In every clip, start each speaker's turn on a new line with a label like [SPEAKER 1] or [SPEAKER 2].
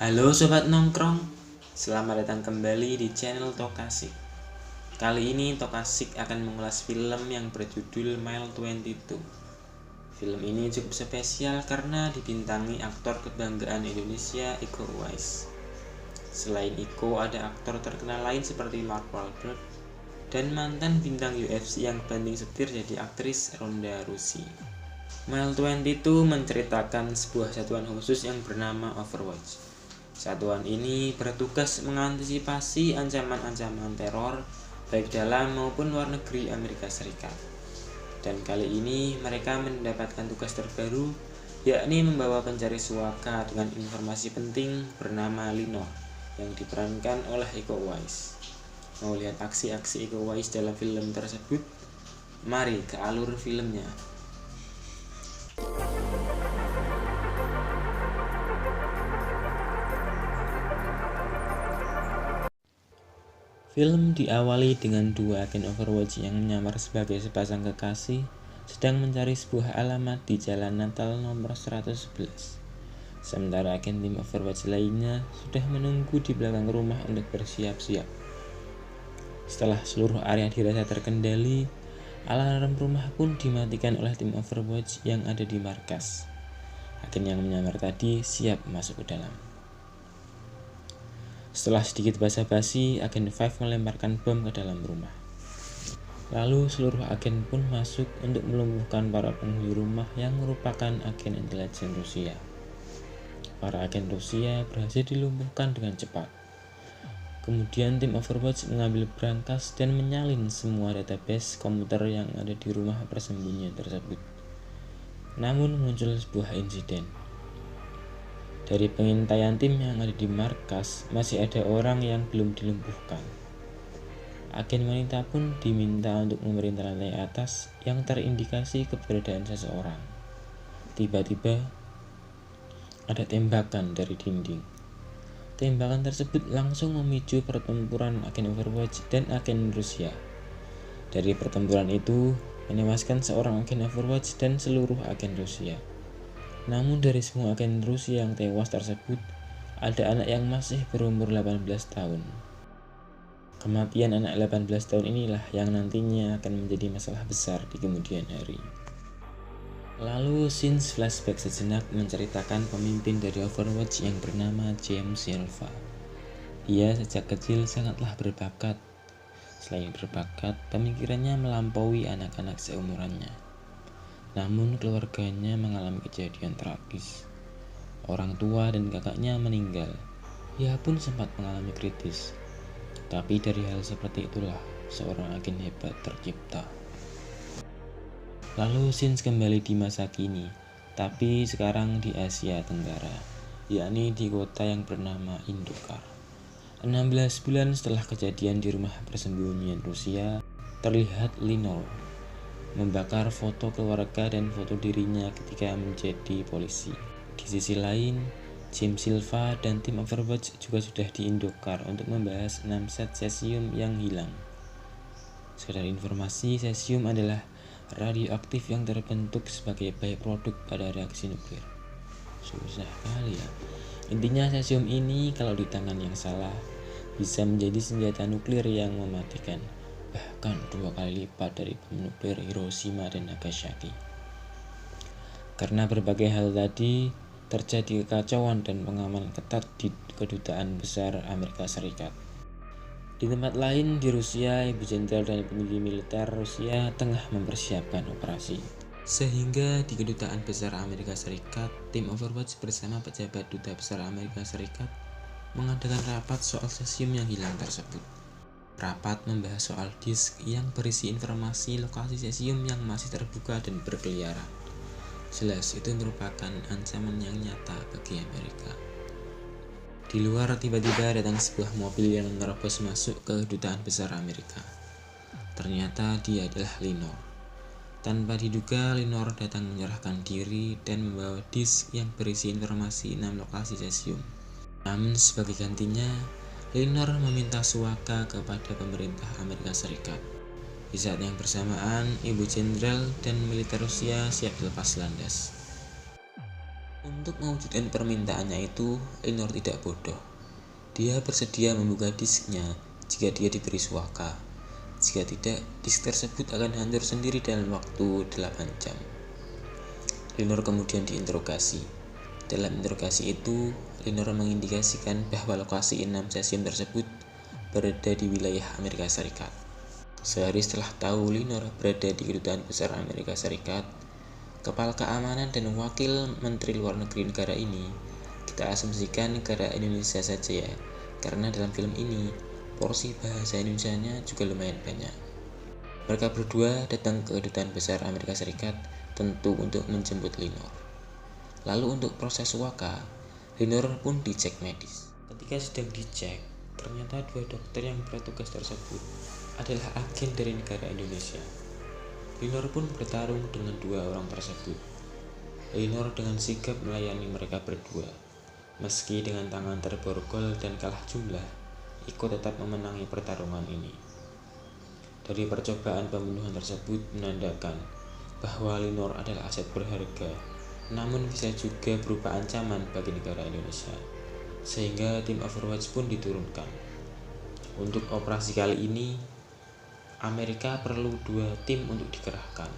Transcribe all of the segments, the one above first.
[SPEAKER 1] Halo Sobat Nongkrong, selamat datang kembali di channel Tokasik. Kali ini Tokasik akan mengulas film yang berjudul Mile 22. Film ini cukup spesial karena dibintangi aktor kebanggaan Indonesia, Iko Uwais. Selain Iko, ada aktor terkenal lain seperti Mark Wahlberg dan mantan bintang UFC yang banting setir jadi aktris Ronda Rousey. Mile 22 menceritakan sebuah satuan khusus yang bernama Overwatch. Satuan ini bertugas mengantisipasi ancaman-ancaman teror baik dalam maupun luar negeri Amerika Serikat. Dan kali ini mereka mendapatkan tugas terbaru, yakni membawa pencari suaka dengan informasi penting bernama Linor yang diperankan oleh Iko Uwais. Mau lihat aksi-aksi Iko Uwais dalam film tersebut? Mari ke alur filmnya. Film diawali dengan dua agen Overwatch yang menyamar sebagai sepasang kekasih sedang mencari sebuah alamat di Jalan Natal nomor 111. Sementara agen tim Overwatch lainnya sudah menunggu di belakang rumah untuk bersiap-siap. Setelah seluruh area dirasa terkendali, alarm rumah pun dimatikan oleh tim Overwatch yang ada di markas. Agen yang menyamar tadi siap masuk ke dalam. Setelah sedikit basa-basi, agen 5 melemparkan bom ke dalam rumah. Lalu seluruh agen pun masuk untuk melumpuhkan para penghuni rumah yang merupakan agen intelijen Rusia. Para agen Rusia berhasil dilumpuhkan dengan cepat. Kemudian tim Overwatch mengambil brankas dan menyalin semua database komputer yang ada di rumah persembunyian tersebut. Namun muncul sebuah insiden. Dari pengintaian tim yang ada di markas, masih ada orang yang belum dilumpuhkan. Agen wanita pun diminta untuk memerintah lantai atas yang terindikasi keberadaan seseorang. Tiba-tiba ada tembakan dari dinding. Tembakan tersebut langsung memicu pertempuran agen Overwatch dan agen Rusia. Dari pertempuran itu menewaskan seorang agen Overwatch dan seluruh agen Rusia. Namun dari semua agen Rusia yang tewas tersebut, ada anak yang masih berumur 18 tahun. Kematian anak 18 tahun inilah yang nantinya akan menjadi masalah besar di kemudian hari. Lalu scenes flashback sejenak menceritakan pemimpin dari Overwatch yang bernama James Silva. Ia sejak kecil sangatlah berbakat. Selain berbakat, pemikirannya melampaui anak-anak seumurannya. Namun keluarganya mengalami kejadian tragis. Orang tua dan kakaknya meninggal. Ia pun sempat mengalami kritis. Tapi dari hal seperti itulah seorang agen hebat tercipta. Lalu scenes kembali di masa kini, tapi sekarang di Asia Tenggara, yakni di kota yang bernama Indokar. 16 bulan setelah kejadian di rumah persembunyian Rusia, terlihat Linor membakar foto keluarga dan foto dirinya ketika menjadi polisi. Di sisi lain, James Silva dan tim Overwatch juga sudah di Indokar untuk membahas 6 set cesium yang hilang. Sekedar informasi, cesium adalah radioaktif yang terbentuk sebagai byproduct pada reaksi nuklir. Susah kali ya. Intinya cesium ini kalau di tangan yang salah bisa menjadi senjata nuklir yang mematikan, bahkan 2 kali lipat dari bom nuklir Hiroshima dan Nagasaki. Karena berbagai hal tadi, terjadi kekacauan dan pengamanan ketat di kedutaan besar Amerika Serikat. Di tempat lain di Rusia, Ibu Jenderal dan petinggi militer Rusia tengah mempersiapkan operasi. Sehingga di kedutaan besar Amerika Serikat, tim Overwatch bersama pejabat duta besar Amerika Serikat mengadakan rapat soal cesium yang hilang tersebut. Rapat membahas soal disk yang berisi informasi lokasi cesium yang masih terbuka dan berkeliaran. Jelas itu merupakan ancaman yang nyata bagi Amerika. Di luar tiba-tiba datang sebuah mobil yang menerobos masuk ke kedutaan besar Amerika. Ternyata dia adalah Linor. Tanpa diduga, Linor datang menyerahkan diri dan membawa disk yang berisi informasi 6 lokasi cesium. Namun sebagai gantinya, Linor meminta suaka kepada pemerintah Amerika Serikat. Di saat yang bersamaan, Ibu Jenderal dan militer Rusia siap lepas landas. Untuk mewujudkan permintaannya itu, Linor tidak bodoh. Dia bersedia membuka disknya jika dia diberi suaka. Jika tidak, disk tersebut akan hancur sendiri dalam waktu 8 jam. Linor kemudian diinterogasi. Dalam interogasi itu, Linor mengindikasikan bahwa lokasi 6 cesium tersebut berada di wilayah Amerika Serikat. Sehari setelah tahu Linor berada di Kedutaan Besar Amerika Serikat, Kepala Keamanan dan Wakil Menteri Luar Negeri negara ini kita asumsikan negara Indonesia saja ya, karena dalam film ini porsi bahasa Indonesianya juga lumayan banyak. Mereka berdua datang ke Kedutaan Besar Amerika Serikat tentu untuk menjemput Linor. Lalu untuk proses suaka, Linor pun dicek medis. Ketika sedang dicek, ternyata 2 dokter yang bertugas tersebut adalah agen dari negara Indonesia. Linor pun bertarung dengan 2 orang tersebut. Linor dengan sigap melayani mereka berdua. Meski dengan tangan terborgol dan kalah jumlah, Iko tetap memenangi pertarungan ini. Dari percobaan pembunuhan tersebut menandakan bahwa Linor adalah aset berharga, namun bisa juga berupa ancaman bagi negara Indonesia. Sehingga tim Overwatch pun diturunkan. Untuk operasi kali ini, Amerika perlu 2 tim untuk dikerahkan.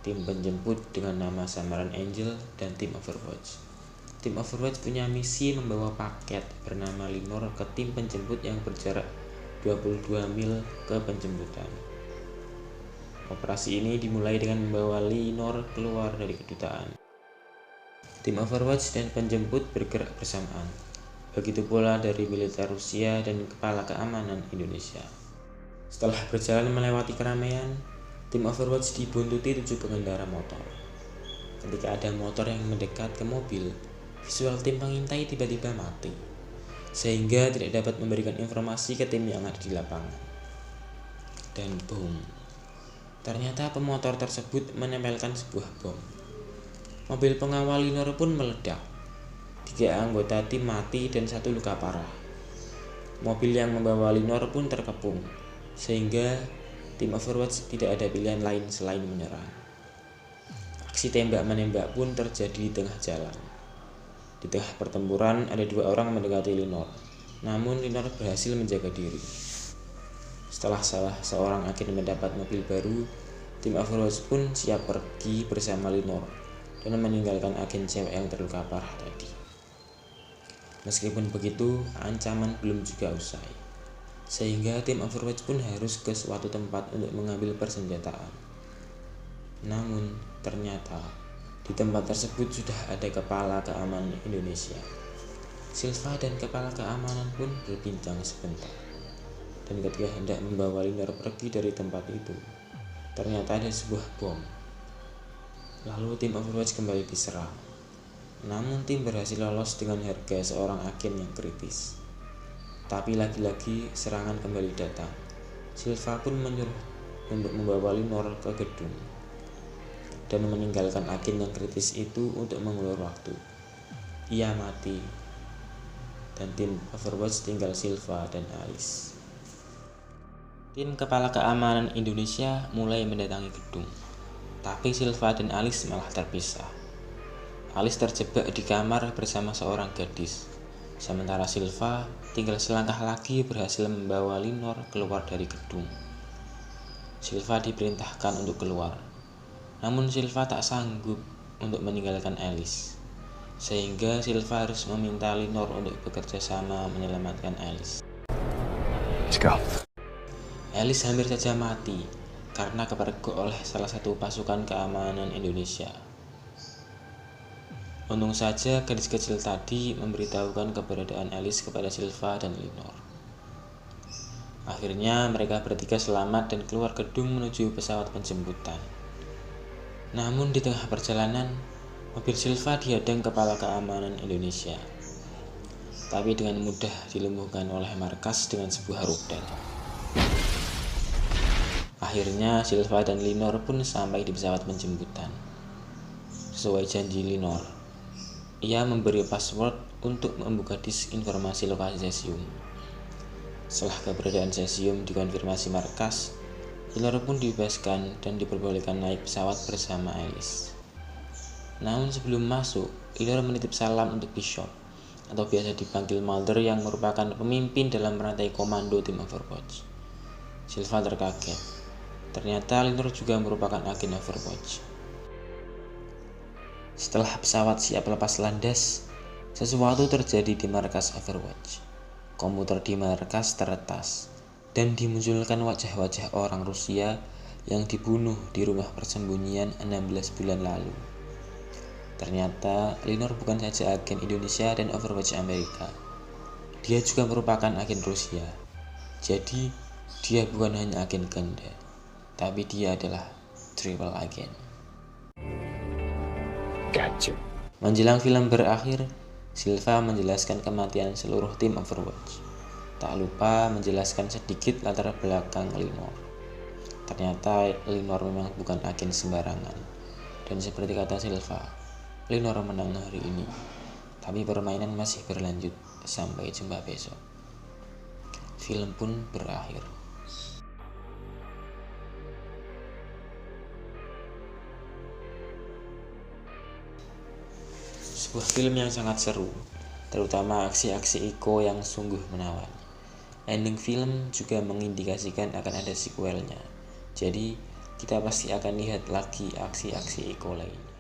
[SPEAKER 1] Tim penjemput dengan nama samaran Angel dan tim Overwatch. Tim Overwatch punya misi membawa paket bernama Linor ke tim penjemput yang berjarak 22 mil ke penjemputan. Operasi ini dimulai dengan membawa Linor keluar dari kedutaan. Tim Overwatch dan penjemput bergerak bersamaan. Begitu pula dari militer Rusia dan Kepala Keamanan Indonesia. Setelah berjalan melewati keramaian, tim Overwatch dibuntuti 7 pengendara motor. Ketika ada motor yang mendekat ke mobil, visual tim pengintai tiba-tiba mati, sehingga tidak dapat memberikan informasi ke tim yang ada di lapangan. Dan boom, ternyata pemotor tersebut menempelkan sebuah bom. Mobil pengawal Linor pun meledak. 3 anggota tim mati dan 1 luka parah. Mobil yang membawa Linor pun terkepung, sehingga tim Overwatch tidak ada pilihan lain selain menyerang. Aksi tembak-menembak pun terjadi di tengah jalan. Di tengah pertempuran ada 2 orang mendekati Linor, namun Linor berhasil menjaga diri. Setelah salah seorang agen mendapat mobil baru, tim Overwatch pun siap pergi bersama Linor dan meninggalkan agen cewek yang terluka parah tadi. Meskipun begitu, ancaman belum juga usai, sehingga tim Overwatch pun harus ke suatu tempat untuk mengambil persenjataan. Namun, ternyata di tempat tersebut sudah ada Kepala Keamanan Indonesia. Silva dan Kepala Keamanan pun berbincang sebentar. Dan ketika hendak membawa Linor pergi dari tempat itu, ternyata ada sebuah bom. Lalu tim Overwatch kembali diserang. Namun tim berhasil lolos dengan harga seorang agen yang kritis. Tapi lagi-lagi serangan kembali datang. Silva pun menyuruh untuk membawa Linor ke gedung dan meninggalkan agen yang kritis itu untuk mengulur waktu. Ia mati dan tim Overwatch tinggal Silva dan Alice. Tim Kepala Keamanan Indonesia mulai mendatangi gedung, tapi Silva dan Alice malah terpisah. Alice terjebak di kamar bersama seorang gadis. Sementara Silva tinggal selangkah lagi berhasil membawa Linor keluar dari gedung. Silva diperintahkan untuk keluar, namun Silva tak sanggup untuk meninggalkan Alice, sehingga Silva harus meminta Linor untuk bekerja sama menyelamatkan Alice.
[SPEAKER 2] Let's go.
[SPEAKER 1] Alice hampir saja mati karena kepergok oleh salah satu pasukan keamanan Indonesia. Untung saja gadis kecil tadi memberitahukan keberadaan Alice kepada Silva dan Linor. Akhirnya mereka bertiga selamat dan keluar gedung menuju pesawat penjemputan. Namun di tengah perjalanan, mobil Silva dihadang Kepala Keamanan Indonesia, tapi dengan mudah dilumpuhkan oleh markas dengan sebuah rudal. Akhirnya Silva dan Linor pun sampai di pesawat penjemputan. Sesuai janji Linor, ia memberi password untuk membuka disk informasi lokasi cesium. Setelah keberadaan cesium dikonfirmasi markas, Linor pun dibebaskan dan diperbolehkan naik pesawat bersama Alice. Namun sebelum masuk, Linor menitip salam untuk Bishop, atau biasa dipanggil Mulder, yang merupakan pemimpin dalam rantai komando tim Overwatch. Silva terkaget. Ternyata Linor juga merupakan agen Overwatch. Setelah pesawat siap lepas landas, sesuatu terjadi di markas Overwatch. Komputer di markas teretas, dan dimunculkan wajah-wajah orang Rusia yang dibunuh di rumah persembunyian 16 bulan lalu. Ternyata Linor bukan saja agen Indonesia dan Overwatch Amerika. Dia juga merupakan agen Rusia. Jadi, dia bukan hanya agen ganda, tapi dia adalah triple agen.
[SPEAKER 2] Gotcha.
[SPEAKER 1] Menjelang film berakhir, Silva menjelaskan kematian seluruh tim Overwatch. Tak lupa menjelaskan sedikit latar belakang Linor. Ternyata Linor memang bukan agen sembarangan. Dan seperti kata Silva, Linor menang hari ini, tapi permainan masih berlanjut. Sampai jumpa besok. Film pun berakhir. Sebuah film yang sangat seru, terutama aksi-aksi Iko yang sungguh menawan. Ending film juga mengindikasikan akan ada sequelnya. Jadi, kita pasti akan lihat lagi aksi-aksi Iko lain.